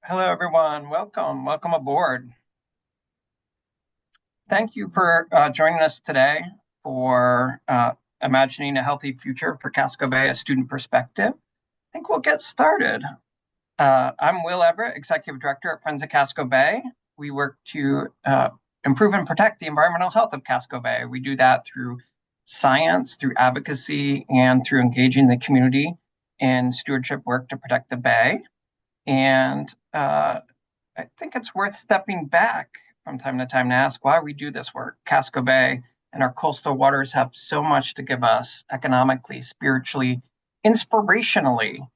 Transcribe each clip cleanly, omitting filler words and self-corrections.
Hello, everyone. Welcome aboard. Thank you for joining us today for Imagining a Healthy Future for Casco Bay, a Student Perspective. I think we'll get started. I'm Will Everett, Executive Director at Friends of Casco Bay. We work to improve and protect the environmental health of Casco Bay. We do that through science, through advocacy, and through engaging the community in stewardship work to protect the Bay. And I think it's worth stepping back from time to time to ask why we do this work. Casco Bay and our coastal waters have so much to give us economically, spiritually, inspirationally.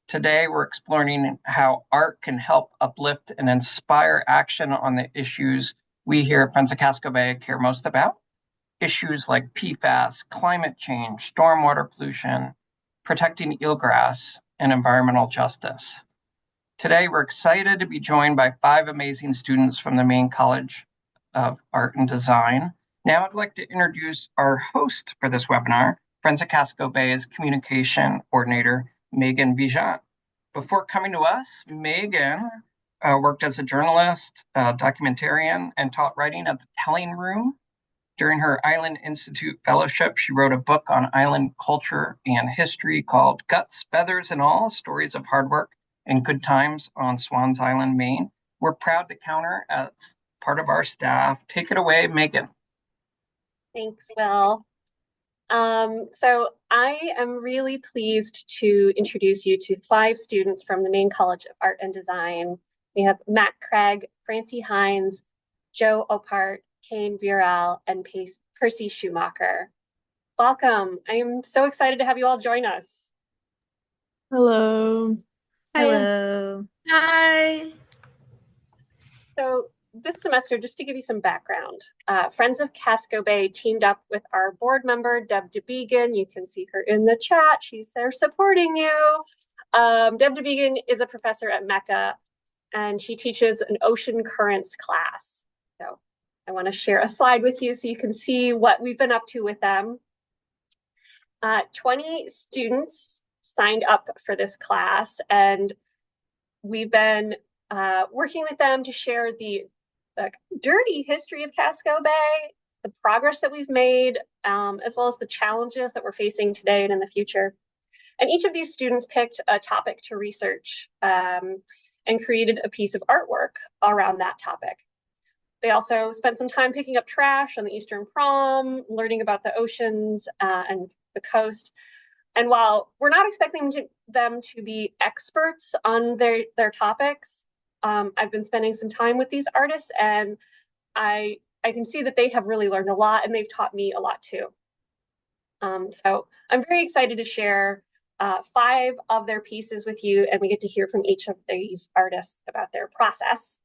Today, we're exploring how art can help uplift and inspire action on the issues we here at Friends of Casco Bay care most about. Issues like PFAS, climate change, stormwater pollution, protecting eelgrass, and environmental justice. Today, we're excited to be joined by 5 amazing students from the Maine College of Art and Design. Now I'd like to introduce our host for this webinar, Friends of Casco Bay's Communication Coordinator, Meghan Vigeant. Before coming to us, Meghan worked as a journalist, documentarian, and taught writing at the Telling Room. During her Island Institute fellowship, she wrote a book on island culture and history called Guts, Feathers, and All, Stories of Hard Work and Good Times on Swans Island, Maine. We're proud to count her as part of our staff. Take it away, Meghan. Thanks, Will. So I am really pleased to introduce you to 5 students from the Maine College of Art and Design. We have Matt Craig, Francy Hinds, Joe Ophardt, Caine Villarreal, and Perci Schumacher. Welcome. I am so excited to have you all join us. Hello. Hello. Hi. So this semester, just to give you some background, Friends of Casco Bay teamed up with our board member, Deb Debiegun. You can see her in the chat. She's there supporting you. Deb Debiegun is a professor at MECA, and she teaches an ocean currents class. So I want to share a slide with you so you can see what we've been up to with them. 20 students signed up for this class, and we've been working with them to share the dirty history of Casco Bay, the progress that we've made, as well as the challenges that we're facing today and in the future. And each of these students picked a topic to research and created a piece of artwork around that topic. They also spent some time picking up trash on the Eastern Prom, learning about the oceans and the coast. And while we're not expecting them to be experts on their topics, I've been spending some time with these artists, and I can see that they have really learned a lot, and they've taught me a lot too. So I'm very excited to share 5 of their pieces with you, and we get to hear from each of these artists about their process.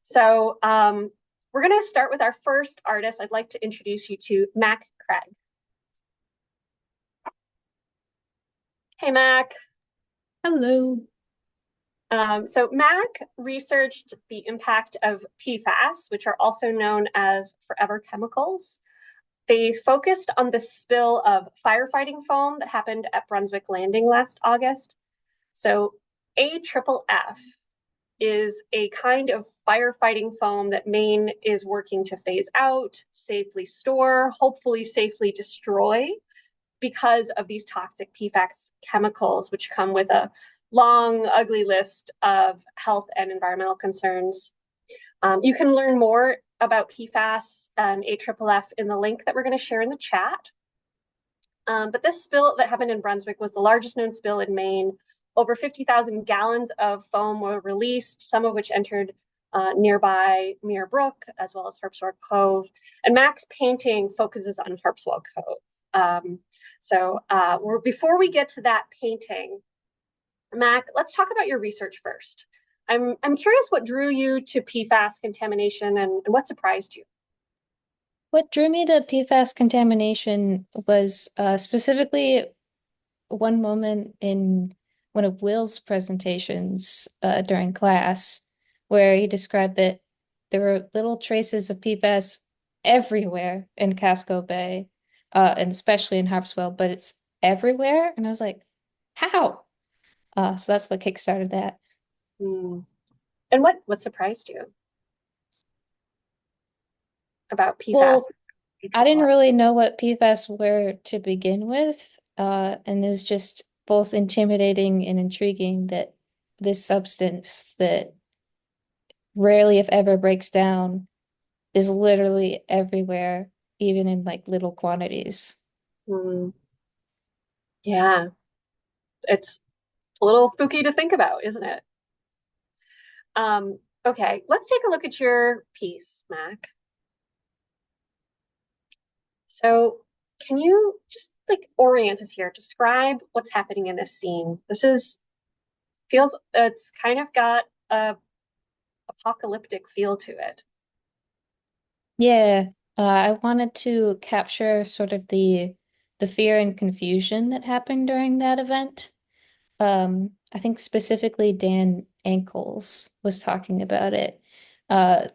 So we're going to start with our first artist. I'd like to introduce you to Mac Craig. Hey, Mac. Hello. So Mac researched the impact of PFAS, which are also known as forever chemicals. They focused on the spill of firefighting foam that happened at Brunswick Landing last August. So AFFF is a kind of firefighting foam that Maine is working to phase out, safely store, hopefully safely destroy, because of these toxic PFAS chemicals, which come with a long, ugly list of health and environmental concerns. You can learn more about PFAS and AFFF in the link that we're going to share in the chat. But this spill that happened in Brunswick was the largest known spill in Maine. Over 50,000 gallons of foam were released, some of which entered nearby Muir Brook, as well as Harpswell Cove. And Mac's painting focuses on Harpswell Cove. Before we get to that painting, Mac, let's talk about your research first. I'm curious what drew you to PFAS contamination and what surprised you? What drew me to PFAS contamination was specifically one moment in one of Will's presentations during class where he described that there were little traces of PFAS everywhere in Casco Bay, and especially in Harpswell, but it's everywhere. And I was like, how? So that's what kickstarted that. And what surprised you about PFAS? Well, I didn't really know what PFAS were to begin with, and it was just both intimidating and intriguing that this substance that rarely, if ever, breaks down is literally everywhere, even in like little quantities. Mm, yeah, it's a little spooky to think about, isn't it? Okay, let's take a look at your piece, Mac. So, can you just like orient us here? Describe what's happening in this scene. This is feels it's kind of got a apocalyptic feel to it. Yeah, I wanted to capture sort of the fear and confusion that happened during that event. I think specifically Dan Ankles was talking about it. Uh,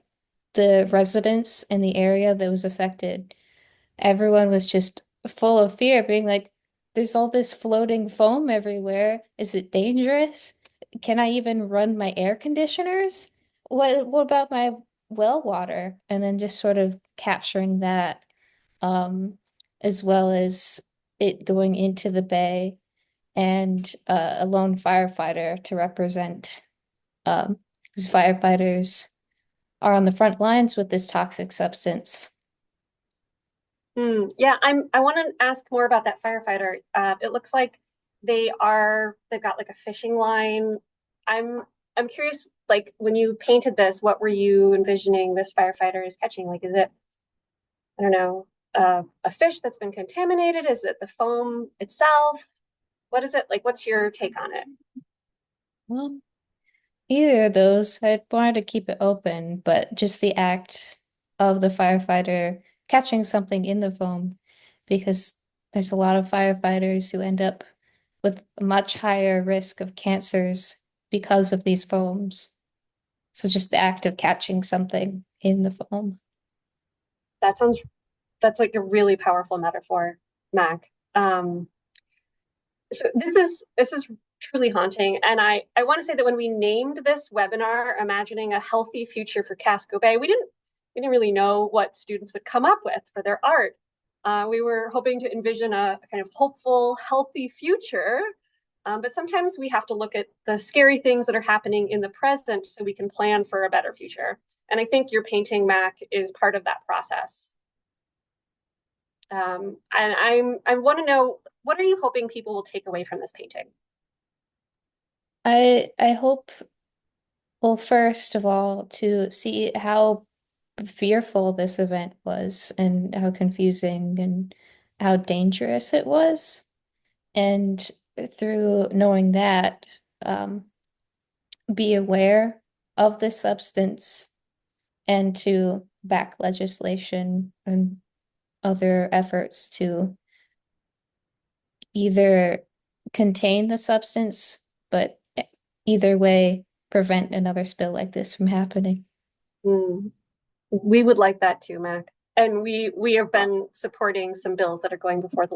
the residents in the area that was affected, everyone was just full of fear, being like, there's all this floating foam everywhere. Is it dangerous? Can I even run my air conditioners? What about my well water? And then just sort of capturing that, um, as well as it going into the bay and a lone firefighter to represent, because firefighters are on the front lines with this toxic substance. Yeah, I want to ask more about that firefighter. It looks like they've got like a fishing line. I'm I'm curious, like when you painted this, what were you envisioning this firefighter is catching? Like, is it, I don't know, a fish that's been contaminated? Is it the foam itself? What is it like? What's your take on it? Well, either of those, I wanted to keep it open, but just the act of the firefighter catching something in the foam, because there's a lot of firefighters who end up with a much higher risk of cancers because of these foams. So just the act of catching something in the foam. That sounds that's like a really powerful metaphor, Mac. So this is truly haunting, and I want to say that when we named this webinar, imagining a healthy future for Casco Bay, we didn't really know what students would come up with for their art. We were hoping to envision a kind of hopeful, healthy future, but sometimes we have to look at the scary things that are happening in the present so we can plan for a better future. And I think your painting, Mac, is part of that process. And I want to know, what are you hoping people will take away from this painting? I hope, well, first of all, to see how fearful this event was and how confusing and how dangerous it was. And through knowing that, um, be aware of this substance and to back legislation and other efforts to either contain the substance, but either way, prevent another spill like this from happening. Hmm. We would like that too, Mac. And we have been supporting some bills that are going before the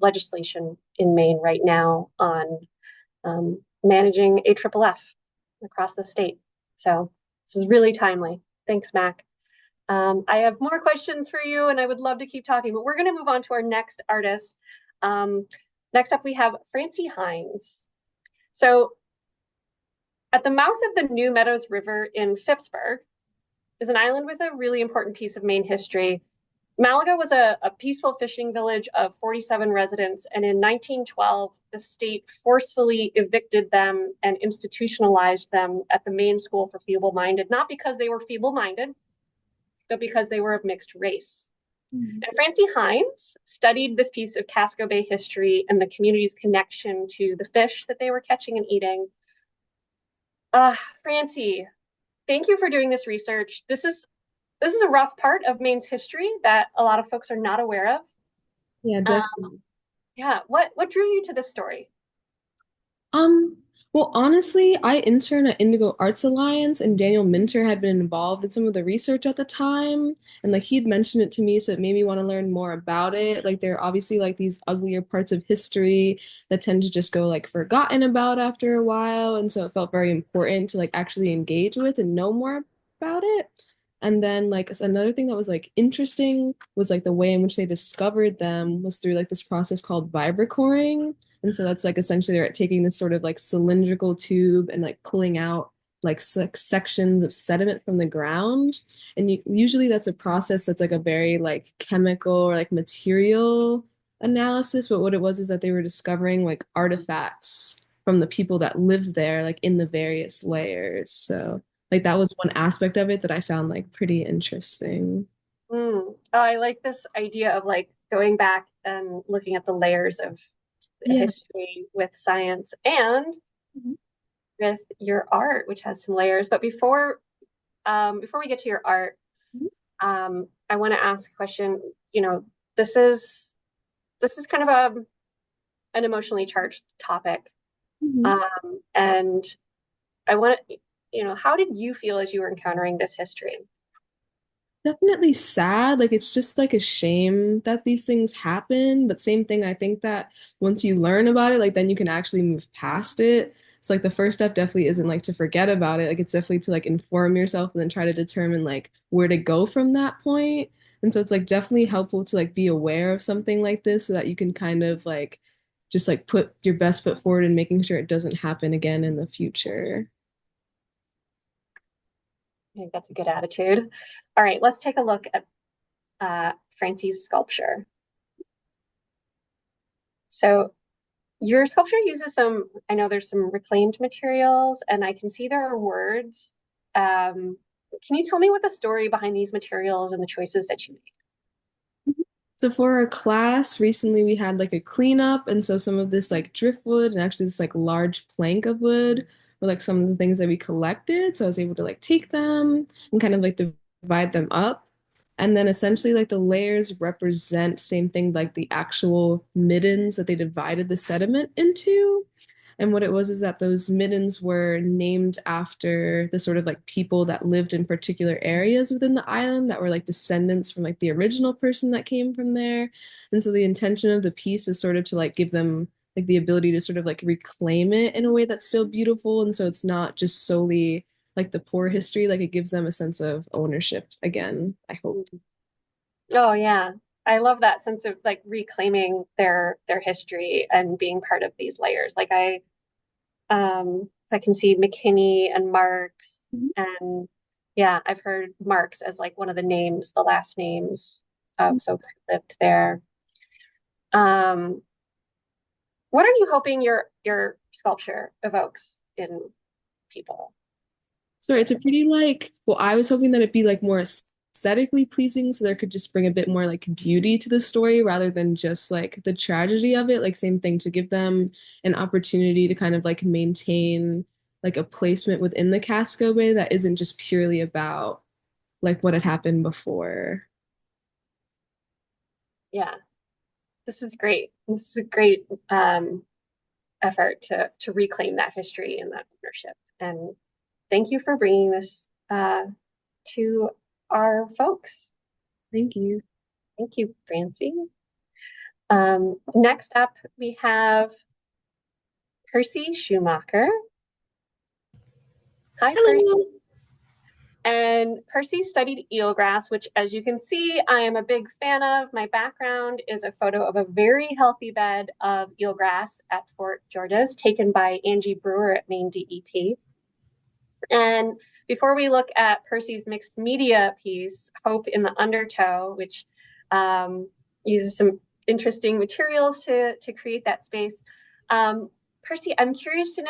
legislation in Maine right now on managing AFFF across the state. So this is really timely. Thanks, Mac. I have more questions for you, and I would love to keep talking, but we're going to move on to our next artist. Um, Next up, we have Francy Hinds. So at the mouth of the New Meadows River in Phippsburg is an island with a really important piece of Maine history. Malaga was a peaceful fishing village of 47 residents, and in 1912, the state forcefully evicted them and institutionalized them at the Maine School for Feeble-Minded, not because they were feeble-minded, but because they were of mixed race. And Francy Hinds studied this piece of Casco Bay history and the community's connection to the fish that they were catching and eating. Francy, thank you for doing this research. This is a rough part of Maine's history that a lot of folks are not aware of. Yeah, Um, definitely. yeah, what drew you to this story? Um, Well, honestly, I interned at Indigo Arts Alliance, and Daniel Minter had been involved in some of the research at the time. And like he'd mentioned it to me, so it made me want to learn more about it. Like there are obviously like these uglier parts of history that tend to just go like forgotten about after a while. And so it felt very important to like actually engage with and know more about it. And then like another thing that was like interesting was like the way in which they discovered them was through like this process called vibrocoring. And so that's like essentially they're taking this sort of like cylindrical tube and like pulling out like sections of sediment from the ground. And usually that's a process that's like a very like chemical or like material analysis. But what it was is that they were discovering like artifacts from the people that lived there, like in the various layers. So like that was one aspect of it that I found like pretty interesting. Oh, I like this idea of like going back and looking at the layers of Yeah. history with science and with your art, which has some layers. But before we get to your art, I want to ask a question. You know, this is kind of an emotionally charged topic. Mhm. And I want to, how did you feel as you were encountering this history? Definitely sad. Like it's just like a shame that these things happen. But same thing, I think that once you learn about it, like then you can actually move past it. So like the first step definitely isn't like to forget about it. Like it's definitely to like inform yourself and then try to determine like where to go from that point. And so it's like definitely helpful to like be aware of something like this so that you can kind of like just like put your best foot forward and making sure it doesn't happen again in the future. I think that's a good attitude. All right, let's take a look at Francy's sculpture. So your sculpture uses I know there's some reclaimed materials, and I can see there are words. Can you tell me what the story behind these materials and the choices that you made? So for our class, recently we had like a cleanup, and so some of this like driftwood and actually this like large plank of wood were like some of the things that we collected. So I was able to like take them and kind of like divide them up. And then essentially like the layers represent same thing like the actual middens that they divided the sediment into. And what it was is that those middens were named after the sort of like people that lived in particular areas within the island that were like descendants from like the original person that came from there. And so the intention of the piece is sort of to like give them like the ability to sort of like reclaim it in a way that's still beautiful. And so it's not just solely like the poor history, like it gives them a sense of ownership again, I hope. Oh yeah, I love that sense of like reclaiming their history and being part of these layers. So I can see McKinney and Marks, and yeah, I've heard Marks as like one of the names, the last names of folks who lived there. Um, what are you hoping your sculpture evokes in people? Sorry, it's a pretty like, well, I was hoping that it'd be like more aesthetically pleasing so there could just bring a bit more like beauty to the story rather than just like the tragedy of it. Like same thing to give them an opportunity to kind of like maintain like a placement within the Casco Bay that isn't just purely about like what had happened before. Yeah, this is great. This is a great effort to reclaim that history and that ownership. And thank you for bringing this to our folks. Thank you. Thank you, Francy. Next up, we have Perci Schumacher. Hi, Percy. Hello. And Percy studied eelgrass, which, as you can see, I am a big fan of. My background is a photo of a very healthy bed of eelgrass at Fort Georges, taken by Angie Brewer at Maine DEP. And before we look at Percy's mixed media piece, Hope in the Undertow, which uses some interesting materials to create that space. Percy, I'm curious to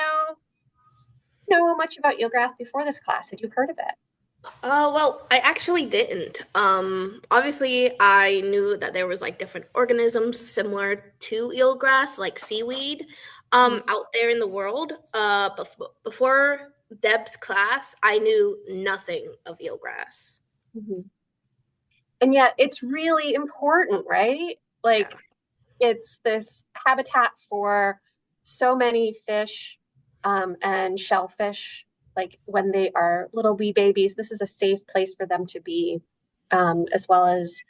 know much about eelgrass before this class. Had you heard of it? Well, I actually didn't. Obviously, I knew that there was like different organisms similar to eelgrass, like seaweed, out there in the world. But before Deb's class, I knew nothing of eelgrass. Mm-hmm. And yet it's really important, right? Like Yeah. it's this habitat for so many fish and shellfish, like when they are little wee babies, this is a safe place for them to be, as well as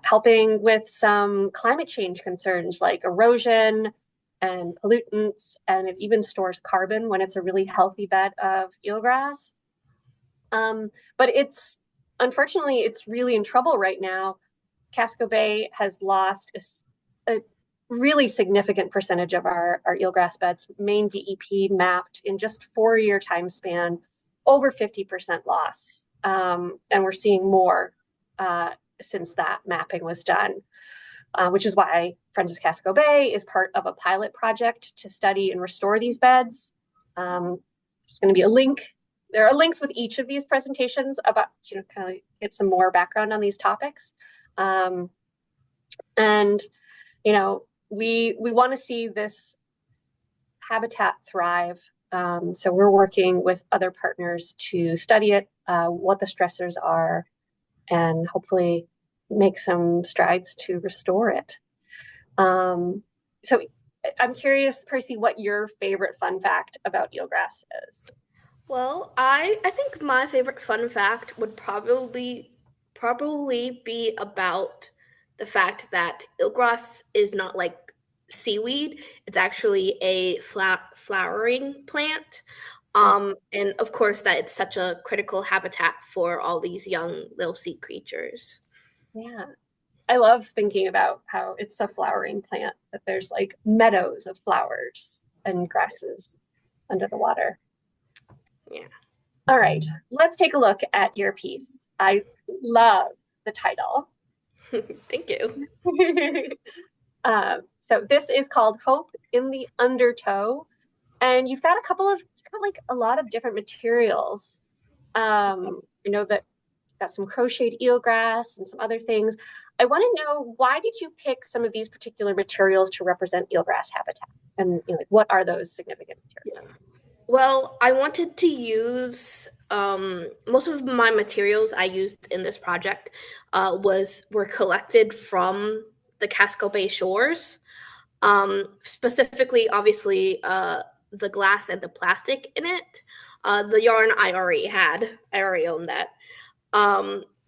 helping with some climate change concerns like erosion and pollutants, and it even stores carbon when it's a really healthy bed of eelgrass. But it's unfortunately it's really in trouble right now. Casco Bay has lost a really significant percentage of our eelgrass beds. Maine DEP mapped in just 4-year time span over 50% loss, and we're seeing more since that mapping was done, which is why Friends of Casco Bay is part of a pilot project to study and restore these beds. There's going to be a link. There are links with each of these presentations about, kind of get some more background on these topics. And, we want to see this habitat thrive. So we're working with other partners to study it, what the stressors are, and hopefully make some strides to restore it. So I'm curious, Percy, what your favorite fun fact about eelgrass is. Well, I think my favorite fun fact would probably be about the fact that eelgrass is not like seaweed. It's actually a flowering plant. And of course that it's such a critical habitat for all these young little sea creatures. Yeah. I love thinking about how it's a flowering plant, that there's like meadows of flowers and grasses under the water. Yeah. All right, let's take a look at your piece. I love the title. Thank you. So this is called Hope in the Undertow, and you've got a lot of different materials. That got some crocheted eelgrass and some other things. I want to know, why did you pick some of these particular materials to represent eelgrass habitat? And what are those significant materials? Well, I wanted to use most of my materials I used in this project were collected from the Casco Bay shores. Specifically, obviously, the glass and the plastic in it. The yarn I already owned that.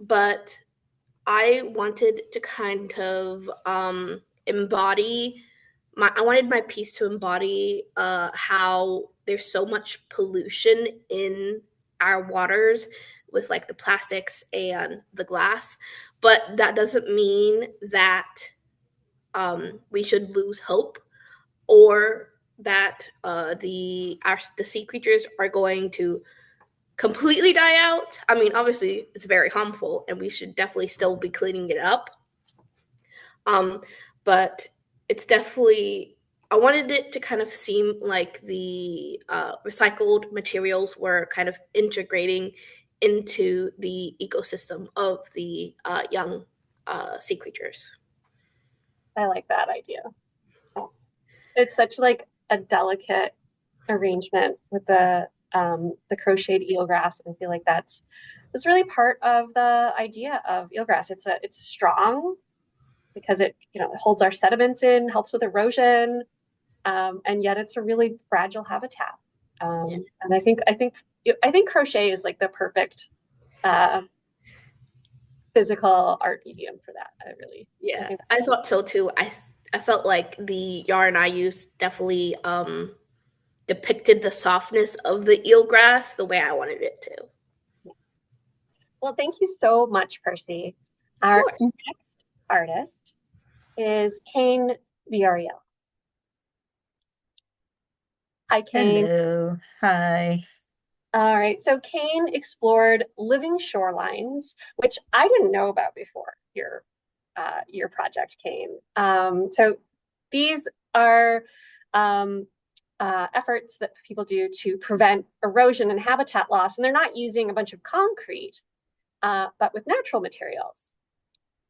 But I wanted to kind of embody I wanted my piece to embody how there's so much pollution in our waters with like the plastics and the glass, but that doesn't mean that we should lose hope, or that the sea creatures are going to completely die out. I mean, obviously, it's very harmful, and we should definitely still be cleaning it up. But it's definitely, I wanted it to kind of seem like the recycled materials were kind of integrating into the ecosystem of the young sea creatures. I like that idea. It's such like a delicate arrangement with the crocheted eelgrass. I feel like that's really part of the idea of eelgrass. It's strong because it holds our sediments in, helps with erosion, and yet it's a really fragile habitat. And I think crochet is like the perfect physical art medium for that. I thought so too. I felt like the yarn I used definitely depicted the softness of the eelgrass the way I wanted it to. Well, thank you so much, Percy. Our next artist is Caine Villarreal. Hi, Caine. Hello. Hi. All right. So Caine explored living shorelines, which I didn't know about before your project, Caine. So these are efforts that people do to prevent erosion and habitat loss, and they're not using a bunch of concrete, but with natural materials.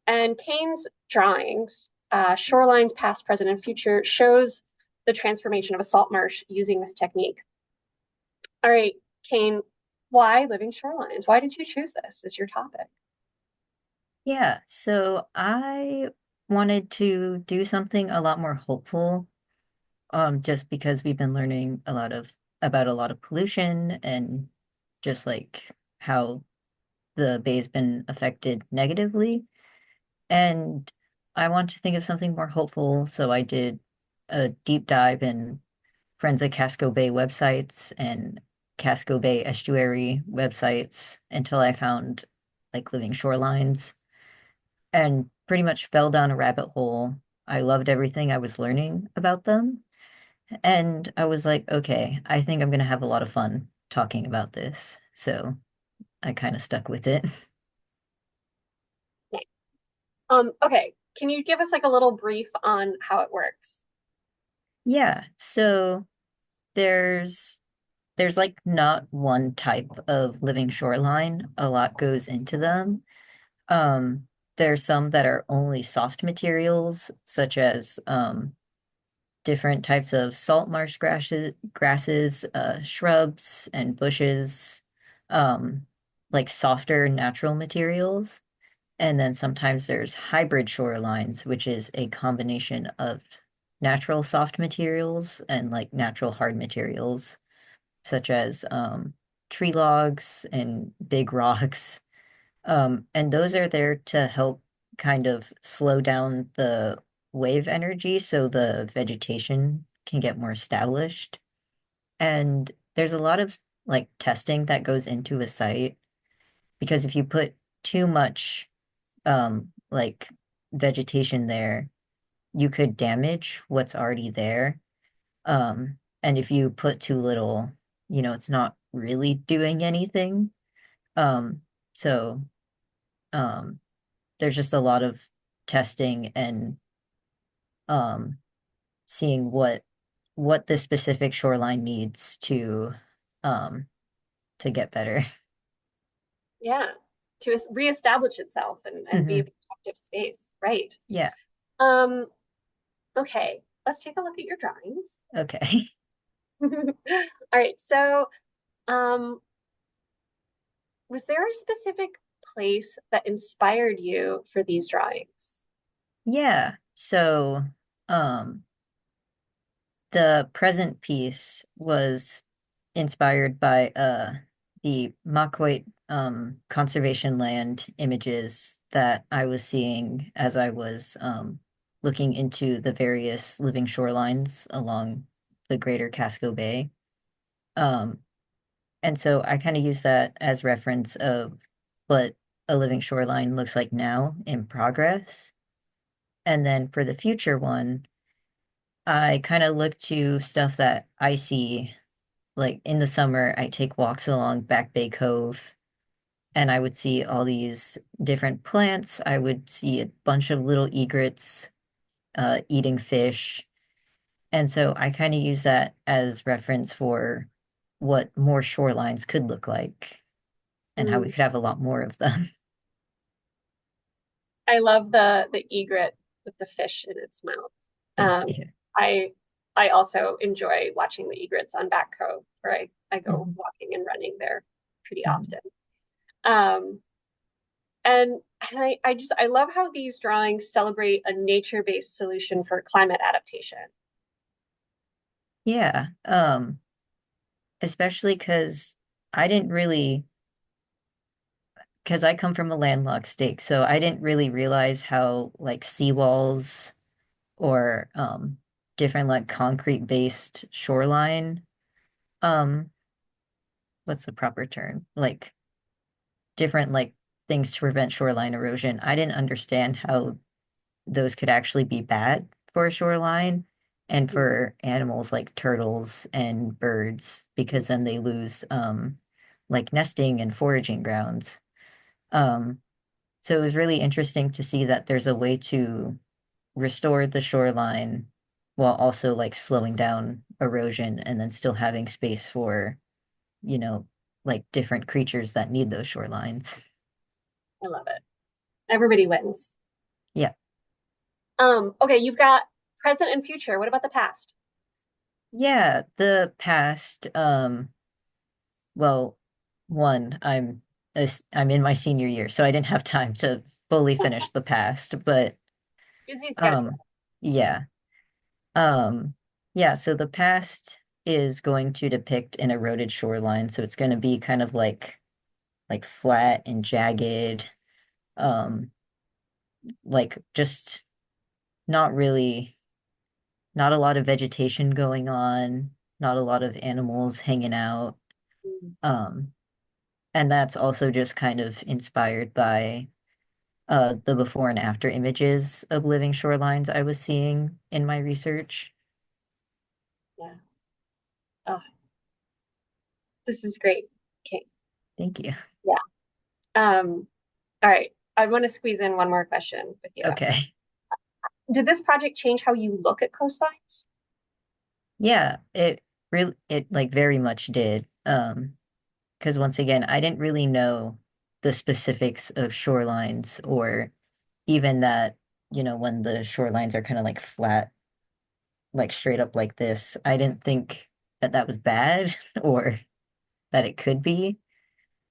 And Caine's drawings, Shorelines Past, Present, and Future, shows the transformation of a salt marsh using this technique. All right, Caine, why living shorelines? Why did you choose this as your topic? Yeah, so I wanted to do something a lot more hopeful, just because we've been learning a lot of about a lot of pollution and just like how the bay's been affected negatively. And I want to think of something more hopeful, so I did a deep dive in Friends of Casco Bay websites and Casco Bay estuary websites until I found like living shorelines and pretty much fell down a rabbit hole. I loved everything I was learning about them. And I was like, okay, I think I'm going to have a lot of fun talking about this. So I kind of stuck with it. Nice. Okay, can you give us like a little brief on how it works? Yeah, so there's there's like not one type of living shoreline. A lot goes into them. There's some that are only soft materials, such as different types of salt marsh grasses, shrubs and bushes, um, like softer natural materials. And then sometimes there's hybrid shorelines, which is a combination of natural soft materials and like natural hard materials, such as tree logs and big rocks. And those are there to help kind of slow down the wave energy so the vegetation can get more established. And there's a lot of like testing that goes into a site because if you put too much like vegetation there, you could damage what's already there. And if you put too little, it's not really doing anything. Um, so um there's just a lot of testing and um seeing what the specific shoreline needs um to get better. Yeah, to reestablish itself and be a Hmm. protective space, right? Yeah. Um, okay, let's take a look at your drawings. Okay. All right, so um, was there a specific place that inspired you for these drawings? Yeah. So um the present piece was inspired by the Maquoit conservation land images that I was seeing as I was looking into the various living shorelines along the greater Casco Bay. Um, and so I kind of use that as reference of what a living shoreline looks like now in progress. And then for the future one, I kind of look to stuff that I see. Like in the summer, I take walks along Back Bay Cove and I would see all these different plants. I would see a bunch of little egrets eating fish. And so I kind of use that as reference for what more shorelines could look like and how we Mm, could have a lot more of them. I love the egret with the fish in its mouth. Thank Um, you. I I also enjoy watching the egrets on Back Cove, where I go Mhm. walking and running there pretty Mhm. often. Um, and I love how these drawings celebrate a nature-based solution for climate adaptation. Yeah. Especially because I didn't really because I come from a landlocked state, so I didn't really realize how like seawalls or different like concrete based shoreline um what's the proper term? Like different like things to prevent shoreline erosion. I didn't understand how those could actually be bad for a shoreline and for animals like turtles and birds because then they lose like nesting and foraging grounds. Um so it was really interesting to see that there's a way to restore the shoreline while also like slowing down erosion and then still having space for, you know, like different creatures that need those shorelines. I love it. Everybody wins. Yeah. Okay, you've got present and future. What about the past? Yeah, the past, well, one, I'm in my senior year, so I didn't have time to fully finish the past, but Busy schedule. um yeah. Um yeah, so the past is going to depict an eroded shoreline. So it's going to be kind of like flat and jagged, like just not really, not a lot of vegetation going on, not a lot of animals hanging out. Um, and that's also just kind of inspired by the before and after images of living shorelines I was seeing in my research. Yeah. Oh, this is great. Okay. Thank you. Yeah. All right. I want to squeeze in one more question with you. Okay. Did this project change how you look at coastlines? Yeah, it like very much did. Because once again, I didn't really know the specifics of shorelines or even that, when the shorelines are kind of like flat, like straight up like this. I didn't think that that was bad or that it could be.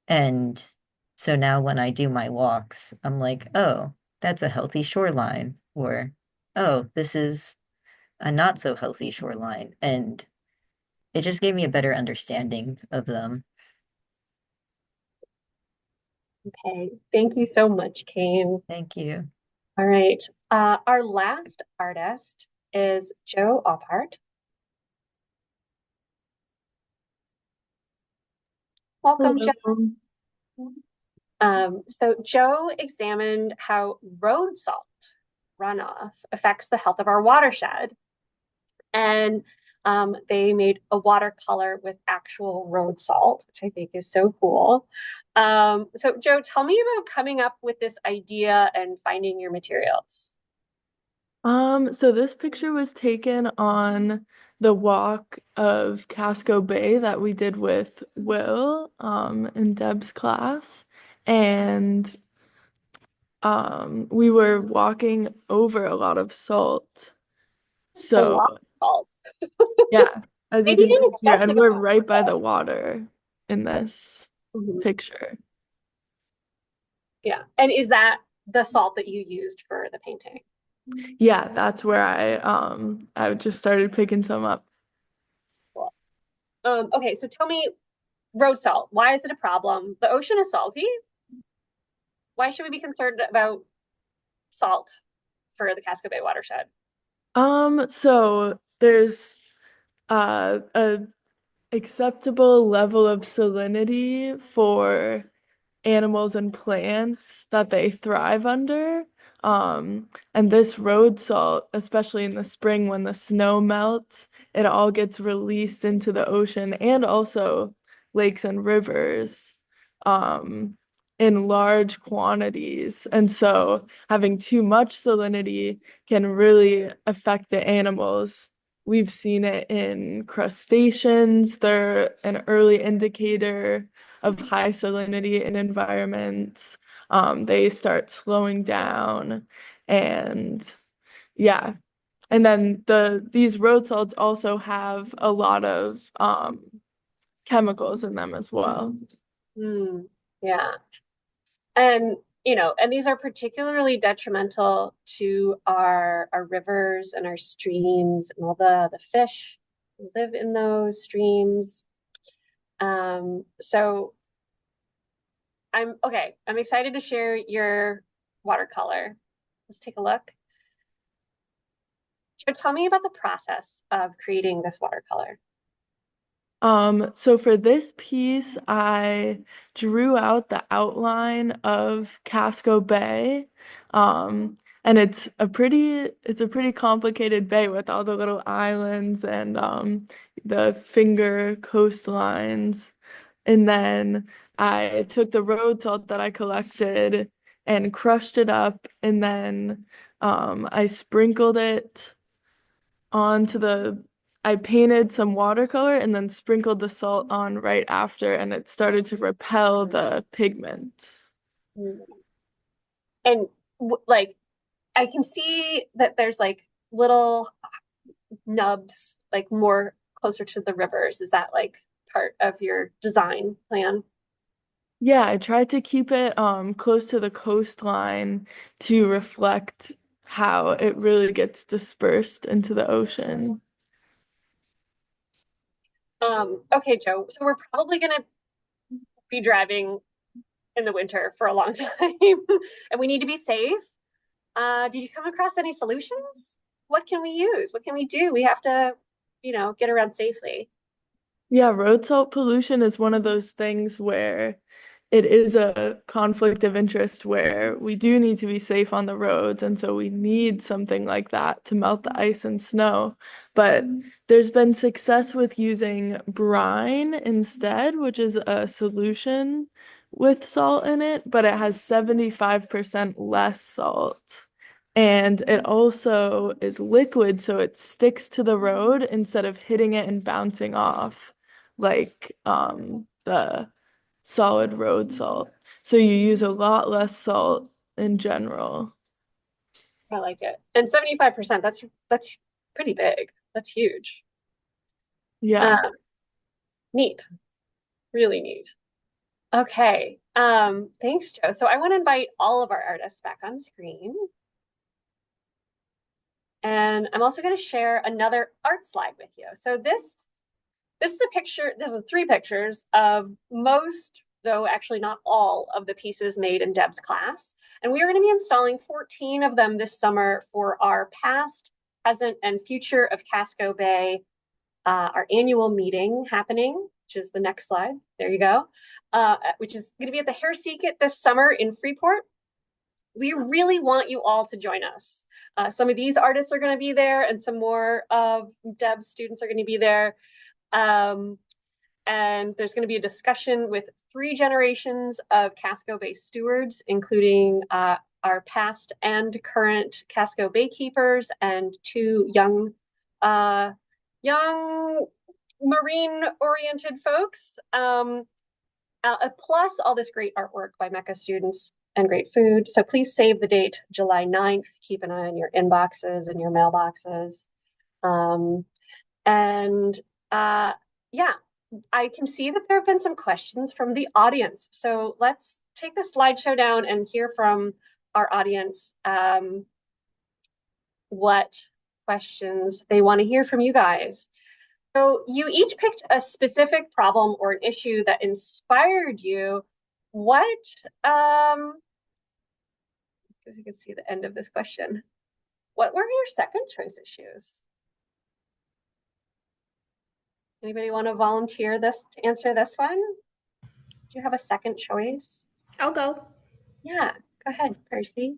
And so now when I do my walks, I'm like, oh, that's a healthy shoreline, or oh, this is a not so healthy shoreline. And it just gave me a better understanding of them. Okay. Thank you so much, Caine. Thank you. All right. Our last artist is Joe Ophardt. Welcome, Joe. So Joe examined how road salt runoff affects the health of our watershed. And they made a watercolor with actual road salt, which I think is so cool. So Joe, tell me about coming up with this idea and finding your materials. So this picture was taken on the walk of Casco Bay that we did with Will, in Deb's class. And we were walking over a lot of salt. A So lot of salt. yeah, as you Maybe can see here, and we're inaccessible. right by the water in this Mhm. picture. Yeah. And is that the salt that you used for the painting? Yeah, that's where I just started picking some up. Cool. Okay, so tell me, road salt, why is it a problem? The ocean is salty. Why should we be concerned about salt for the Casco Bay watershed? So there's a acceptable level of salinity for animals and plants that they thrive under. And this road salt, especially in the spring when the snow melts, it all gets released into the ocean and also lakes and rivers, um, in large quantities. And so having too much salinity can really affect the animals. We've seen it in crustaceans. They're an early indicator of high salinity in environments. They start slowing down, and yeah. And then these road salts also have a lot of chemicals in them as well. Yeah. And and these are particularly detrimental to our rivers and our streams and all the fish who live in those streams. So I'm excited to share your watercolor. Let's take a look. Tell me about the process of creating this watercolor. So for this piece, I drew out the outline of Casco Bay. And it's a pretty complicated bay with all the little islands and the finger coastlines. And then I took the road salt that I collected and crushed it up, and then I sprinkled it onto I painted some watercolor and then sprinkled the salt on right after, and it started to repel the pigment. And like I can see that there's like little nubs, like more closer to the rivers. Is that like part of your design plan? Yeah, I tried to keep it close to the coastline to reflect how it really gets dispersed into the ocean. Okay, Joe. So we're probably gonna be driving in the winter for a long time, and we need to be safe. Did you come across any solutions? What can we use? What can we do? We have to, get around safely. Yeah, road salt pollution is one of those things where it is a conflict of interest where we do need to be safe on the roads, and so we need something like that to melt the ice and snow. But there's been success with using brine instead, which is a solution with salt in it, but it has 75% less salt. And it also is liquid, so it sticks to the road instead of hitting it and bouncing off like the solid road salt. So you use a lot less salt in general. I like it. And 75%, that's pretty big. That's huge. Yeah. Um, Neat. Really neat. Okay. Thanks, Joe. So I want to invite all of our artists back on screen. And I'm also going to share another art slide with you. So this is a picture, there's three pictures of most, though actually not all, of the pieces made in Deb's class. And we are going to be installing 14 of them this summer for our past, present, and future of Casco Bay, our annual meeting happening, which is the next slide. There you go. Which is going to be at the Hair Secret this summer in Freeport. We really want you all to join us. Some of these artists are going to be there, and some more of Deb's students are going to be there. And there's going to be a discussion with 3 generations of Casco Bay stewards, including our past and current Casco Bay keepers and 2 young marine-oriented folks, plus all this great artwork by MECA students and great food. So please save the date, July 9th. Keep an eye on your inboxes and your mailboxes. Yeah, I can see that there have been some questions from the audience. So let's take the slideshow down and hear from our audience what questions they want to hear from you guys. So you each picked a specific problem or an issue that inspired you. What, if you can see the end of this question, what were your second choice issues? Anybody want to volunteer to answer this one? Do you have a second choice? I'll go. Yeah, go ahead, Percy.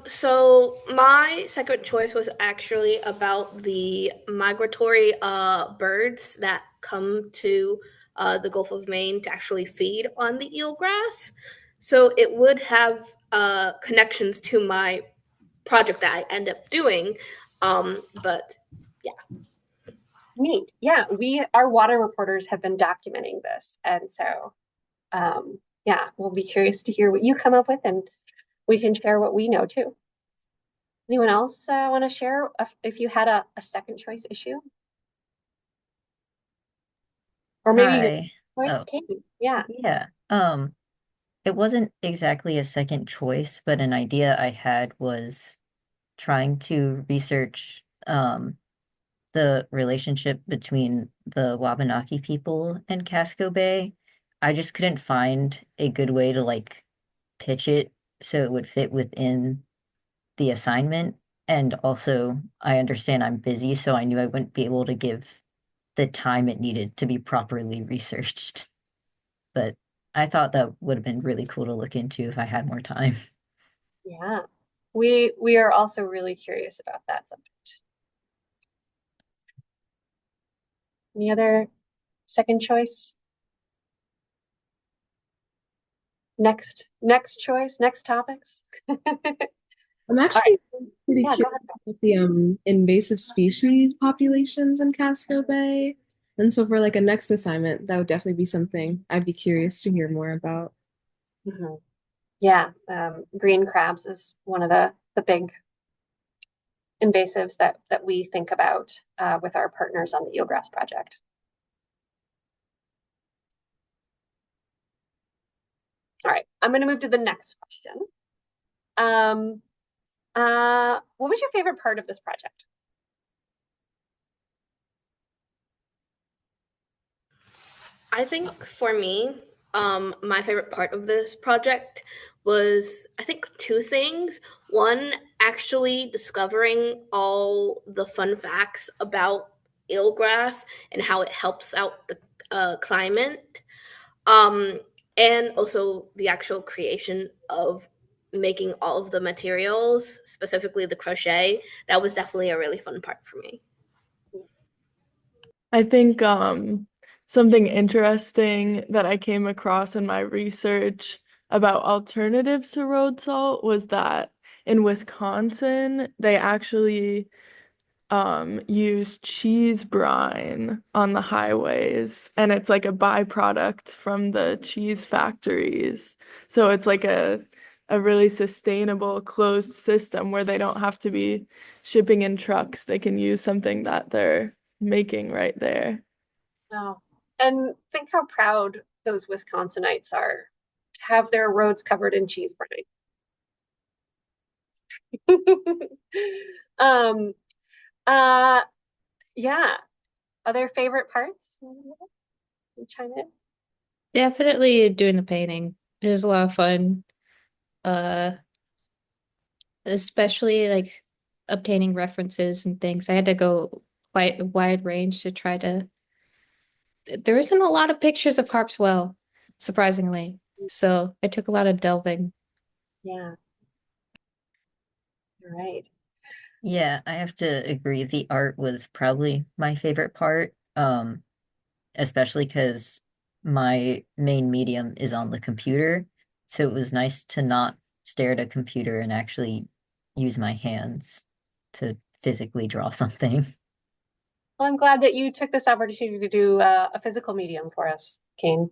So my second choice was actually about the migratory birds that come to the Gulf of Maine to actually feed on the eelgrass. So it would have connections to my project that I end up doing. But yeah. Neat. Yeah, our water reporters have been documenting this. And so, yeah, we'll be curious to hear what you come up with, and we can share what we know too. Anyone else want to share if you had a second choice issue? Or maybe choice Caine. Yeah. Yeah. It wasn't exactly a second choice, but an idea I had was trying to research the relationship between the Wabanaki people and Casco Bay. I just couldn't find a good way to like pitch it so it would fit within the assignment. And also, I understand I'm busy, so I knew I wouldn't be able to give the time it needed to be properly researched. But I thought that would have been really cool to look into if I had more time. Yeah. We are also really curious about that subject. Any other second choice? Next choice, next topics? I'm actually pretty Yeah, curious about the invasive species populations in Casco Bay. And so for like a next assignment, that would definitely be something I'd be curious to hear more about. Yeah, green crabs is one of the big invasives that we think about with our partners on the eelgrass project. All right, I'm going to move to the next question. What was your favorite part of this project? I think for me, my favorite part of this project was, I think, two things. One, actually discovering all the fun facts about eelgrass and how it helps out the climate. Um, and also the actual creation of making all of the materials, specifically the crochet. That was definitely a really fun part for me. I think something interesting that I came across in my research about alternatives to road salt was that in Wisconsin, they actually use cheese brine on the highways, and it's like a byproduct from the cheese factories. So it's like a really sustainable closed system where they don't have to be shipping in trucks. They can use something that they're making right there. Oh, and think how proud those Wisconsinites are to have their roads covered in cheese brine. Um, uh, yeah. Other favorite parts? You chime in? Definitely doing the painting. It was a lot of fun. Uh, especially like obtaining references and things. I had to go quite a wide range to try to. There isn't a lot of pictures of Harpswell, surprisingly. So it took a lot of delving. Yeah. All right. Yeah, I have to agree. The art was probably my favorite part, especially because my main medium is on the computer. So it was nice to not stare at a computer and actually use my hands to physically draw something. Well, I'm glad that you took this opportunity to do a physical medium for us, Caine.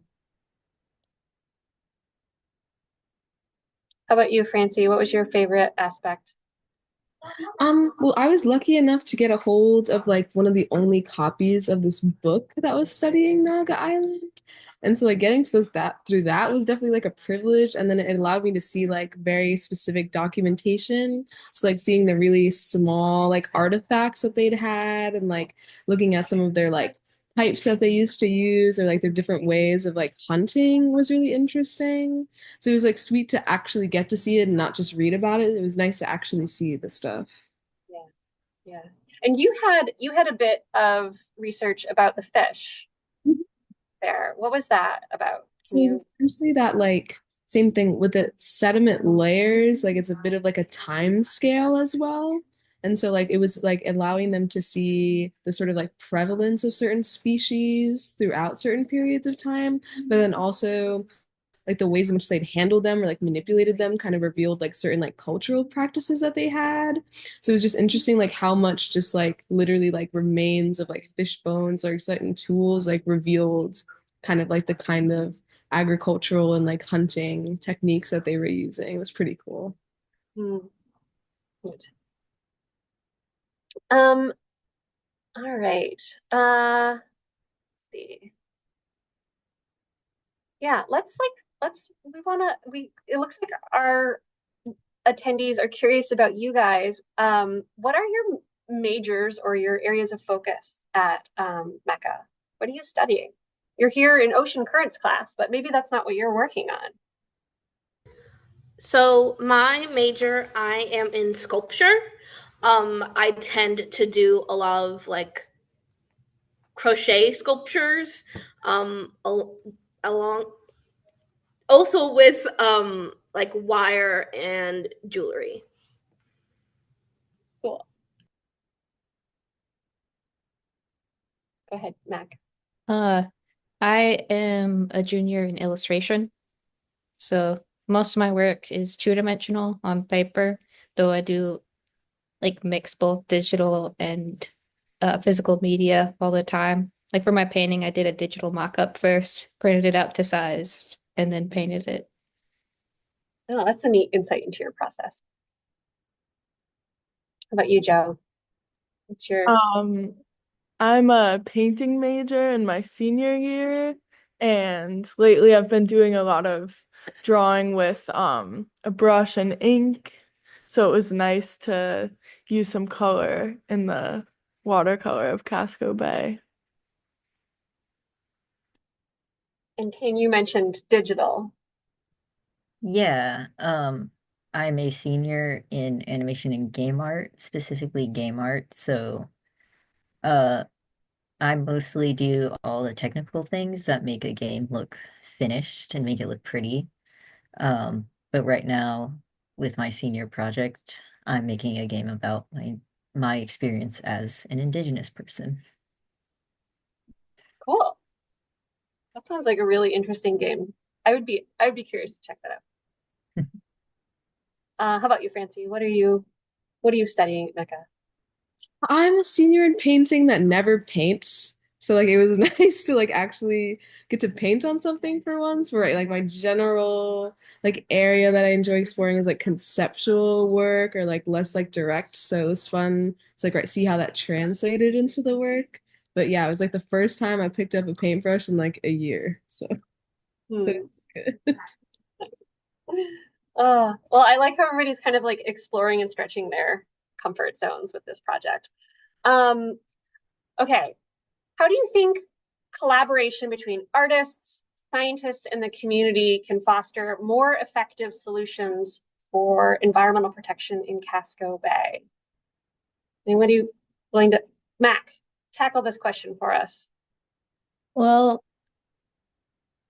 How about you, Francie? What was your favorite aspect? Well, I was lucky enough to get a hold of like one of the only copies of this book that was studying Naga Island. And so like getting to look that through that was definitely like a privilege. And then it allowed me to see like very specific documentation. So like seeing the really small like artifacts that they'd had and like looking at some of their like pipes that they used to use or like their different ways of like hunting was really interesting. So it was like sweet to actually get to see it and not just read about it. It was nice to actually see the stuff. Yeah, yeah. And you had a bit of research about the fish there. What was that about? Can So it's you? essentially that like same thing with the sediment layers, like it's a bit of like a time scale as well. And so like it was like allowing them to see the sort of like prevalence of certain species throughout certain periods of time, but then also like the ways in which they'd handled them or like manipulated them kind of revealed like certain like cultural practices that they had. So it was just interesting like how much just like literally like remains of like fish bones or certain tools like revealed kind of like the kind of agricultural and like hunting techniques that they were using. It was pretty cool. Hmm, good. Um, all right. Let's see. Yeah, we wanna we it looks like our attendees are curious about you guys. What are your majors or your areas of focus at MECA? What are you studying? You're here in ocean currents class, but maybe that's not what you're working on. So my major, I am in sculpture. I tend to do a lot of like crochet sculptures, along also with like wire and jewelry. Cool. Go ahead, Mac. Uh, I am a junior in illustration, so most of my work is two-dimensional on paper, though I do like mix both digital and physical media all the time. Like for my painting, I did a digital mock-up first, printed it out to size, and then painted it. Oh, that's a neat insight into your process. How about you, Joe? What's your Um, I'm a painting major in my senior year, and lately I've been doing a lot of drawing with a brush and ink. So it was nice to use some color in the watercolor of Casco Bay. And Caine, you mentioned digital. Yeah, I'm a senior in animation and game art, specifically game art. So, uh, I mostly do all the technical things that make a game look finished and make it look pretty. But right now, with my senior project, I'm making a game about my experience as an Indigenous person. Cool. That sounds like a really interesting game. I would be curious to check that out. How about you, Francie? What are you studying at MECA? I'm a senior in painting that never paints. So like it was nice to like actually get to paint on something for once. Where like my general like area that I enjoy exploring is like conceptual work or like less like direct. So it was fun to like right see how that translated into the work. But yeah, it was like the first time I picked up a paintbrush in like a year. So Hmm. it's good. Well, I like how everybody's kind of like exploring and stretching their comfort zones with this project. Um, okay. How do you think collaboration between artists, scientists, and the community can foster more effective solutions for environmental protection in Casco Bay? Anybody willing to, Mac, tackle this question for us? Well,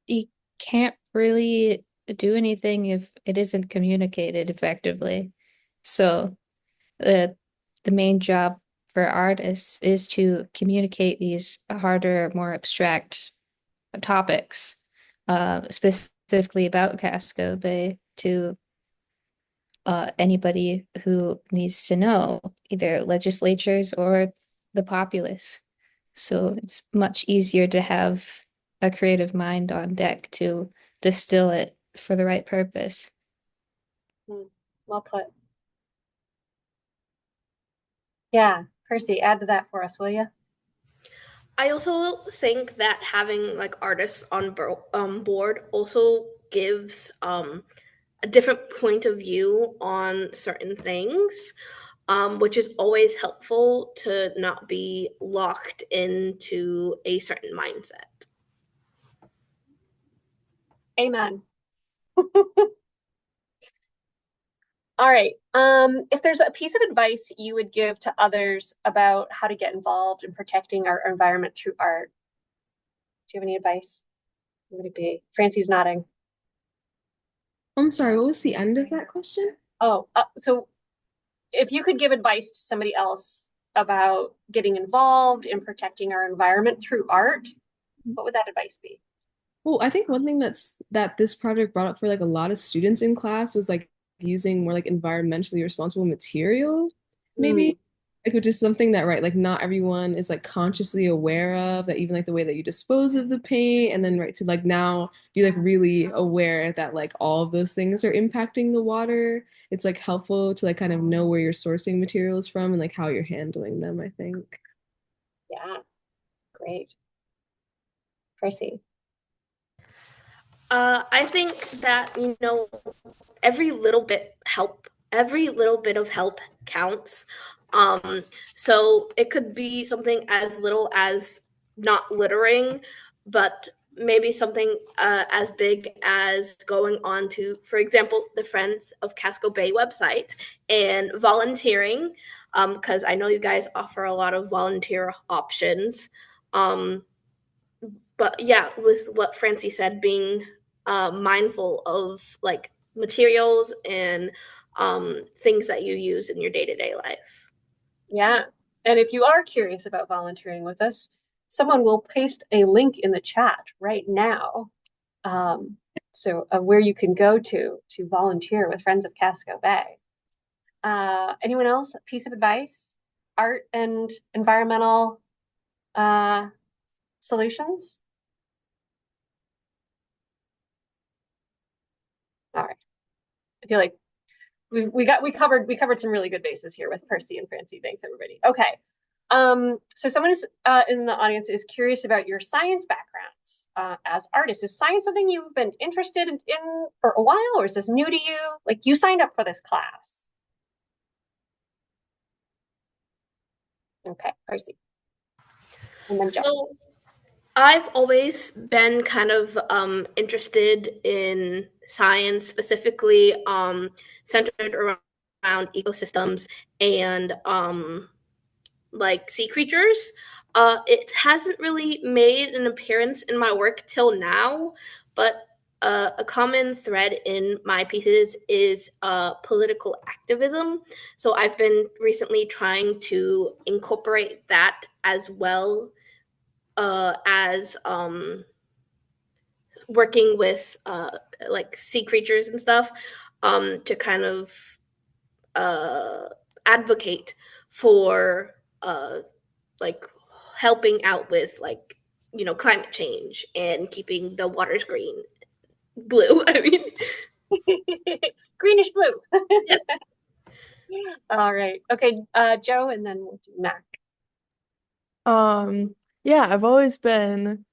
you can't really do anything if it isn't communicated effectively. So the main job for artists is to communicate these harder, more abstract topics, specifically about Casco Bay to anybody who needs to know, either legislatures or the populace. So it's much easier to have a creative mind on deck to distill it for the right purpose. Well put. Yeah, Percy, add to that for us, will you? I also think that having like artists on board also gives a different point of view on certain things, which is always helpful to not be locked into a certain mindset. Amen. All right. If there's a piece of advice you would give to others about how to get involved in protecting our environment through art, do you have any advice? What would it be? Francie's nodding. I'm sorry, what was the end of that question? Oh, so if you could give advice to somebody else about getting involved in protecting our environment through art, what would that advice be? Well, I think one thing that this project brought up for like a lot of students in class was like using more like environmentally responsible material, Mm, maybe. Like which is something that right, like not everyone is like consciously aware of that even like the way that you dispose of the paint and then right to like now be like really aware that like all of those things are impacting the water. It's like helpful to like kind of know where you're sourcing materials from and like how you're handling them, I think. yeah, great. Tracy. I think that every little bit of help counts. So it could be something as little as not littering, but maybe something as big as going on to, for example, the Friends of Casco Bay website and volunteering, because I know you guys offer a lot of volunteer options. Um, but yeah, with what Francie said, being mindful of like materials and things that you use in your day-to-day life. Yeah. And if you are curious about volunteering with us, someone will paste a link in the chat right now. So where you can go to volunteer with Friends of Casco Bay. Anyone else? A piece of advice? Art and environmental solutions? All right. I feel like we covered some really good bases here with Percy and Francie. Thanks everybody. Okay. So someone is in the audience is curious about your science backgrounds as artists. Is science something you've been interested in for a while, or is this new to you? Like you signed up for this class. Okay, Percy. And then Jeff. So I've always been kind of interested in science, specifically centered around ecosystems and like sea creatures. It hasn't really made an appearance in my work till now, but a common thread in my pieces is political activism. So I've been recently trying to incorporate that as well as working with like sea creatures and stuff to kind of uh, advocate for like helping out with like climate change and keeping the waters blue. I mean, Greenish blue. yeah. All right. Okay, Joe, and then we'll do Mac. Yeah, I've always been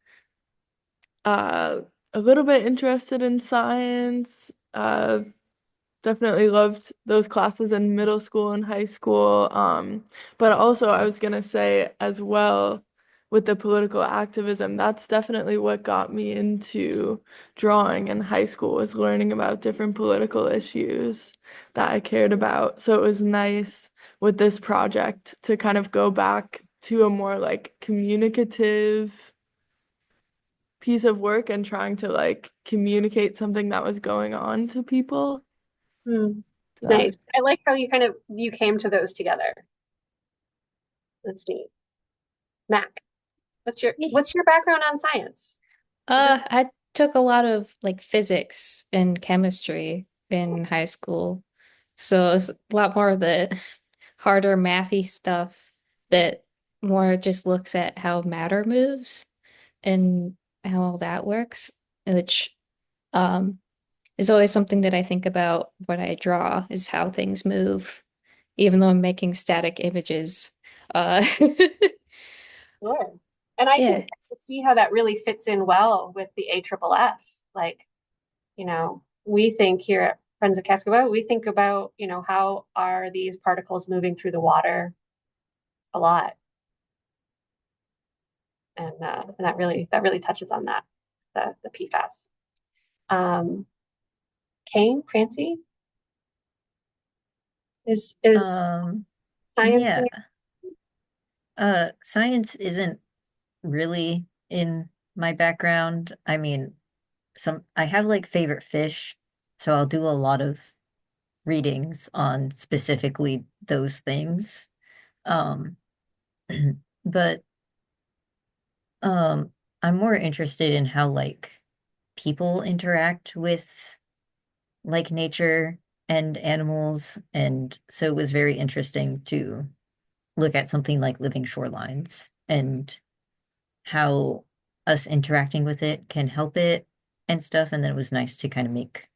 a little bit interested in science. Definitely loved those classes in middle school and high school. But also I was gonna say as well with the political activism, that's definitely what got me into drawing in high school, was learning about different political issues that I cared about. So it was nice with this project to kind of go back to a more like communicative piece of work and trying to like communicate something that was going on to people. So, Nice. I like how you came to those together. That's neat. Mac, what's your background on science? I took a lot of like physics and chemistry in high school. So it's a lot more of the harder mathy stuff that more just looks at how matter moves and how all that works, which um is always something that I think about when I draw, is how things move, even though I'm making static images. Uh Sure. And I can yeah. see how that really fits in well with the AFFF. Like, we think here at Friends of Casco Bay, we think about, how are these particles moving through the water a lot. And that really touches on that, the PFAS. Caine, Francy, is science in Yeah. Science isn't really in my background. I mean, I have like favorite fish, so I'll do a lot of readings on specifically those things. Um, but I'm more interested in how like people interact with like nature and animals, and so it was very interesting to look at something like living shorelines and how us interacting with it can help it and stuff. And then it was nice to kind of make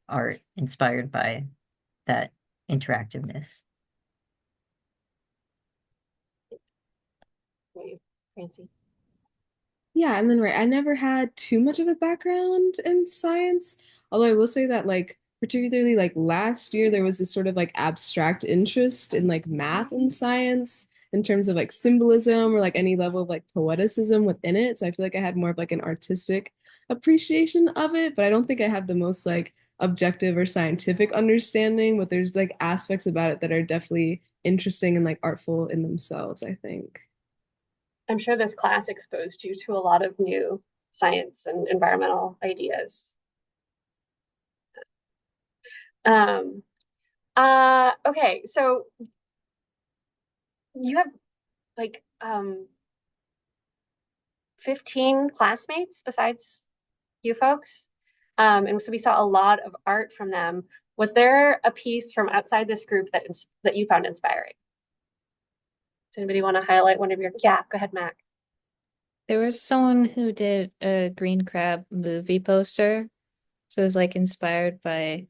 art inspired by that interactiveness. Francy. Yeah, and then right, I never had too much of a background in science, although I will say that like particularly like last year there was this sort of like abstract interest in like math and science in terms of like symbolism or like any level of like poeticism within it. So I feel like I had more of like an artistic appreciation of it, but I don't think I have the most like objective or scientific understanding, but there's like aspects about it that are definitely interesting and like artful in themselves, I think. I'm sure this class exposed you to a lot of new science and environmental ideas. Um, okay, so you have like 15 classmates besides you folks. And so we saw a lot of art from them. Was there a piece from outside this group that you found inspiring? Does anybody want to highlight one of your? Yeah, go ahead, Mac. There was someone who did a green crab movie poster. So it was like inspired by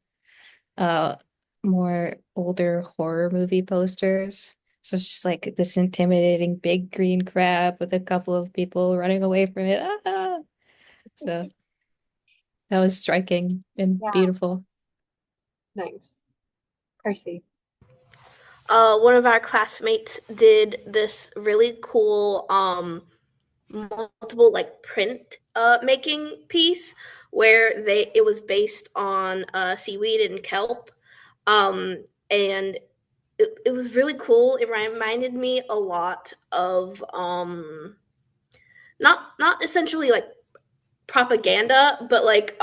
uh more older horror movie posters. So it's just like this intimidating big green crab with a couple of people running away from it. Ah! So that was striking and Yeah, beautiful. nice. Percy. One of our classmates did this really cool multiple like print making piece where it was based on seaweed and kelp, and it was really cool. It reminded me a lot of not essentially like propaganda, but like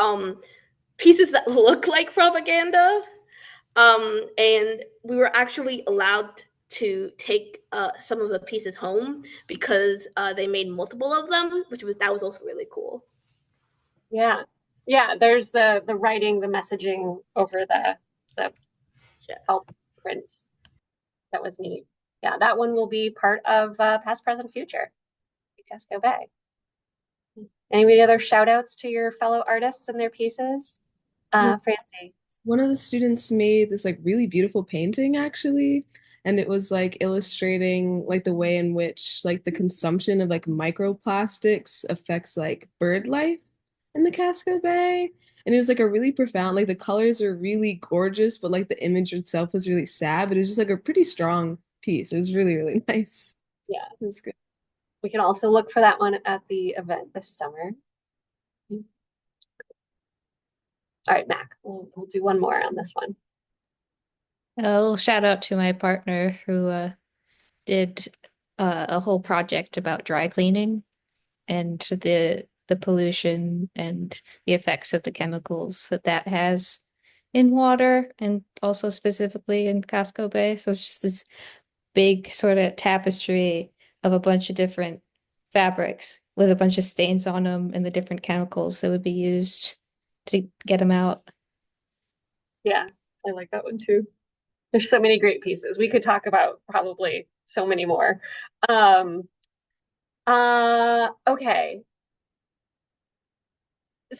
pieces that look like propaganda. And we were actually allowed to take some of the pieces home because they made multiple of them, that was also really cool. Yeah. Yeah, there's the writing, the messaging over the help prints. That was neat. Yeah, that one will be part of Past, Present, Future, Casco Bay. Any other shout outs to your fellow artists and their pieces? Francy. One of the students made this like really beautiful painting actually, and it was like illustrating like the way in which like the consumption of like microplastics affects like bird life in the Casco Bay. And it was like a really profound, like the colors are really gorgeous, but like the image itself was really sad, but it was just like a pretty strong piece. It was really, really nice. Yeah. It was good. We can also look for that one at the event this summer. All right, Mac, we'll do one more on this one. A shout out to my partner who did a whole project about dry cleaning and the pollution and the effects of the chemicals that has in water and also specifically in Casco Bay. So it's just this big sort of tapestry of a bunch of different fabrics with a bunch of stains on them and the different chemicals that would be used to get them out. Yeah, I like that one too. There's so many great pieces. We could talk about probably so many more. Okay.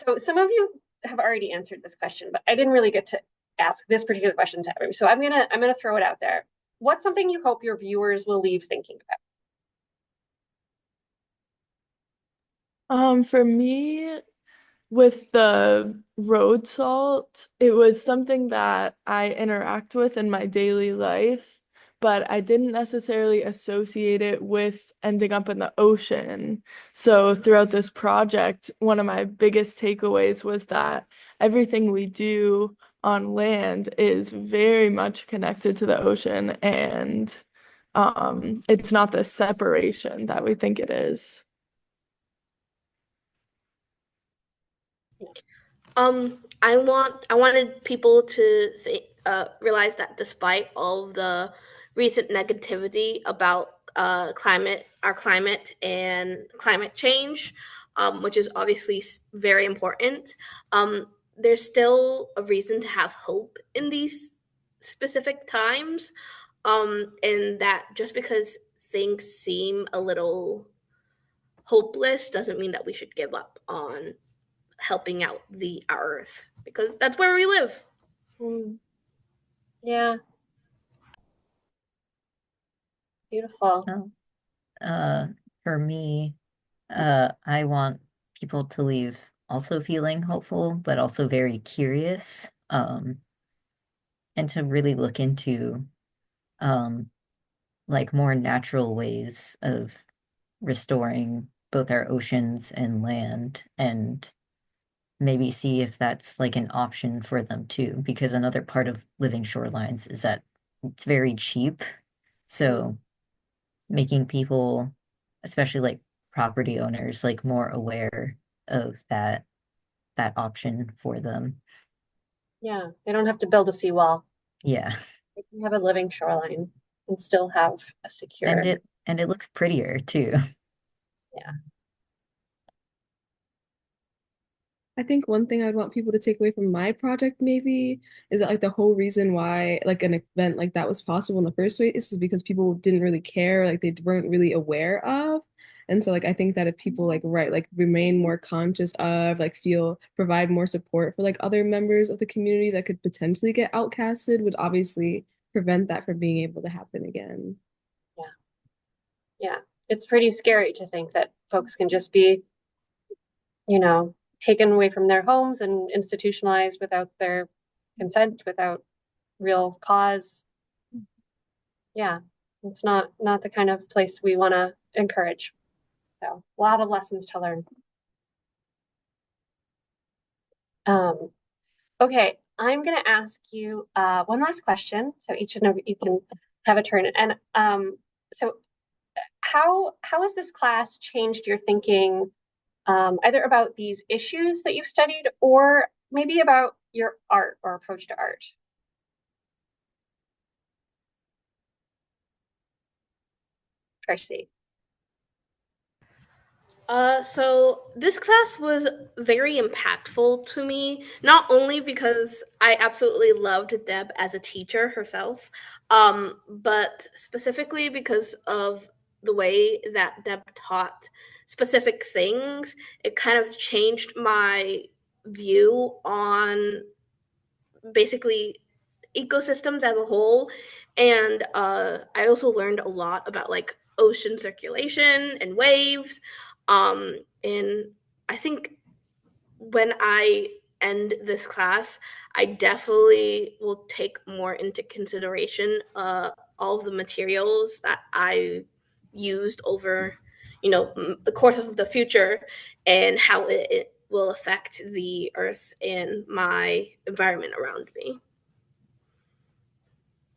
So some of you have already answered this question, but I didn't really get to ask this particular question to everybody. So I'm gonna throw it out there. What's something you hope your viewers will leave thinking Um, for me, with the road salt, it was something that I interact with in my daily life, but I didn't necessarily associate it with ending up in the ocean. So throughout this project, one of my biggest takeaways was that everything we do on land is very much connected to the ocean, and it's not the separation that we think it is. I wanted people to realize that despite all of the recent negativity about our climate and climate change, which is obviously very important, there's still a reason to have hope in these specific times, and that just because things seem a little hopeless doesn't mean that we should give up on helping out the earth because that's where we live. Yeah. Beautiful. For me, I want people to leave also feeling hopeful, but also very curious, and to really look into like more natural ways of restoring both our oceans and land, and maybe see if that's like an option for them too, because another part of living shorelines is that it's very cheap. So making people, especially like property owners, like more aware of that option for them. Yeah, they don't have to build a seawall. Yeah. They can have a living shoreline and still have a secure. And it looks prettier too. Yeah. I think one thing I'd want people to take away from my project maybe is that like the whole reason why like an event like that was possible in the first place is because people didn't really care, like they weren't really aware of. And so like I think that if people like like remain more conscious of like provide more support for like other members of the community that could potentially get outcasted would obviously prevent that from being able to happen again. Yeah. Yeah. It's pretty scary to think that folks can just be, taken away from their homes and institutionalized without their consent, without real cause. Yeah. It's not the kind of place we want to encourage So a lot of lessons to learn. Okay, I'm going to ask you one last question. So each of you can have a turn. And so how has this class changed your thinking either about these issues that you've studied or maybe about your art or approach to art? Percy. So this class was very impactful to me, not only because I absolutely loved Deb as a teacher herself, but specifically because of the way that Deb taught specific things. It kind of changed my view on basically ecosystems as a whole. And I also learned a lot about like ocean circulation and waves. And I think when I end this class, I definitely will take more into consideration all of the materials that I used over, the course of the future, and how it will affect the earth and my environment around me.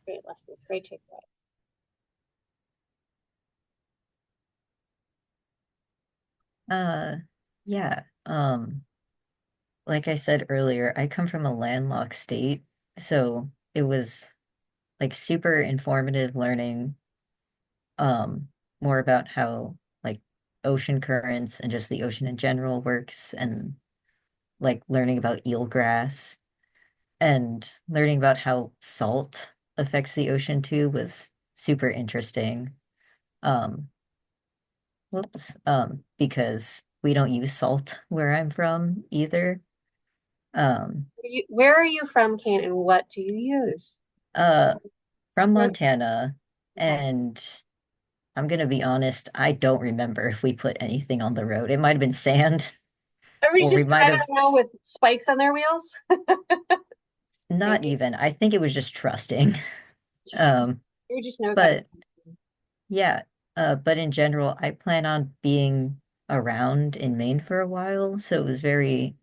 Great lessons, great takeaway. Yeah. Like I said earlier, I come from a landlocked state, so it was like super informative learning more about how like ocean currents and just the ocean in general works, and like learning about eelgrass and learning about how salt affects the ocean too was super interesting. Um, because we don't use salt where I'm from either. Um, Where are you from, Caine, and what do you use? from Where- Montana, Okay. and I'm gonna be honest, I don't remember if we put anything on the road. It might have been sand, Everybody's or we just might driving have around with spikes on their wheels. not Maybe. even. I think it was just trusting. Um, Who just knows how to. but yeah, but in general, I plan on being around in Maine for a while, so it was very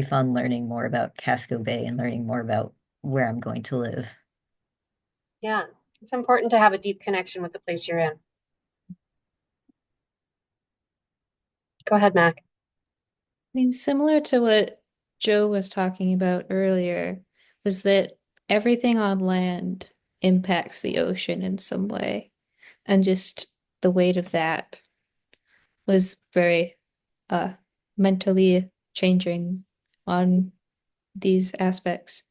fun learning more about Casco Bay and learning more about where I'm going to live. Yeah, it's important to have a deep connection with the place you're in. Go ahead, Mac. I mean, similar to what Joe was talking about earlier, was that everything on land impacts the ocean in some way. And just the weight of that was very uh mentally changing on these aspects.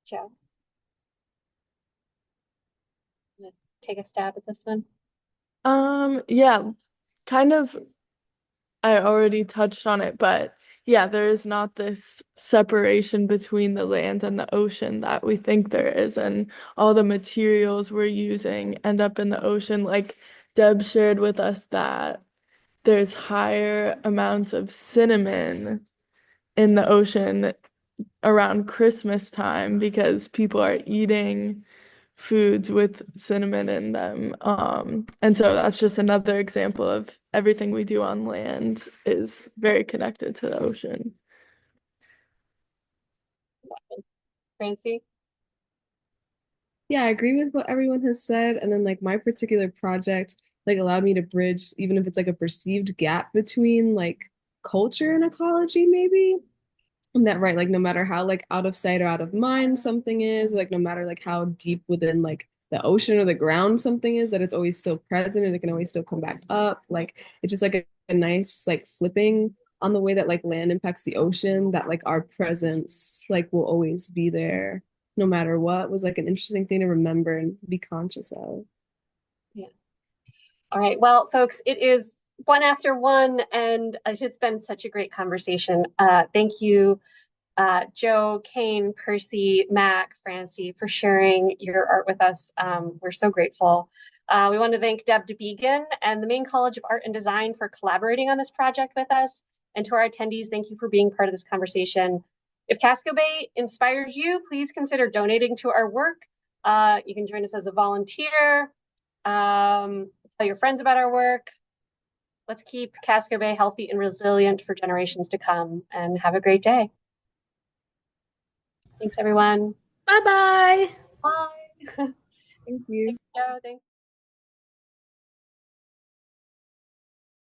Joe, take a stab at this one. Yeah, kind of. I already touched on it, but yeah, there is not this separation between the land and the ocean that we think there is, and all the materials we're using end up in the ocean. Like Deb shared with us that there's higher amounts of cinnamon in the ocean around Christmas time because people are eating foods with cinnamon in them. And so that's just another example of everything we do on land is very connected to the ocean. Francy? Yeah, I agree with what everyone has said. And then like my particular project like allowed me to bridge, even if it's like a perceived gap between like culture and ecology, maybe. And that right, like no matter how like out of sight or out of mind something is, like no matter like how deep within like the ocean or the ground something is, that it's always still present and it can always still come back up. Like it's just like a nice like flipping on the way that like land impacts the ocean, that like our presence like will always be there no matter what, was like an interesting thing to remember and be conscious of. Yeah. All right. Well, folks, it is 1 after 1, and it's been such a great conversation. Thank you, Joe, Caine, Percy, Mac, Francy, for sharing your art with us. We're so grateful. We want to thank Deb Debiegun and the Maine College of Art and Design for collaborating on this project with us. And to our attendees, thank you for being part of this conversation. If Casco Bay inspires you, please consider donating to our work. You can join us as a volunteer, Tell your friends about our work. Let's keep Casco Bay healthy and resilient for generations to come, and have a great day. Thanks, everyone. Bye-bye. Bye. Thank you. Thanks, Joe. Thanks.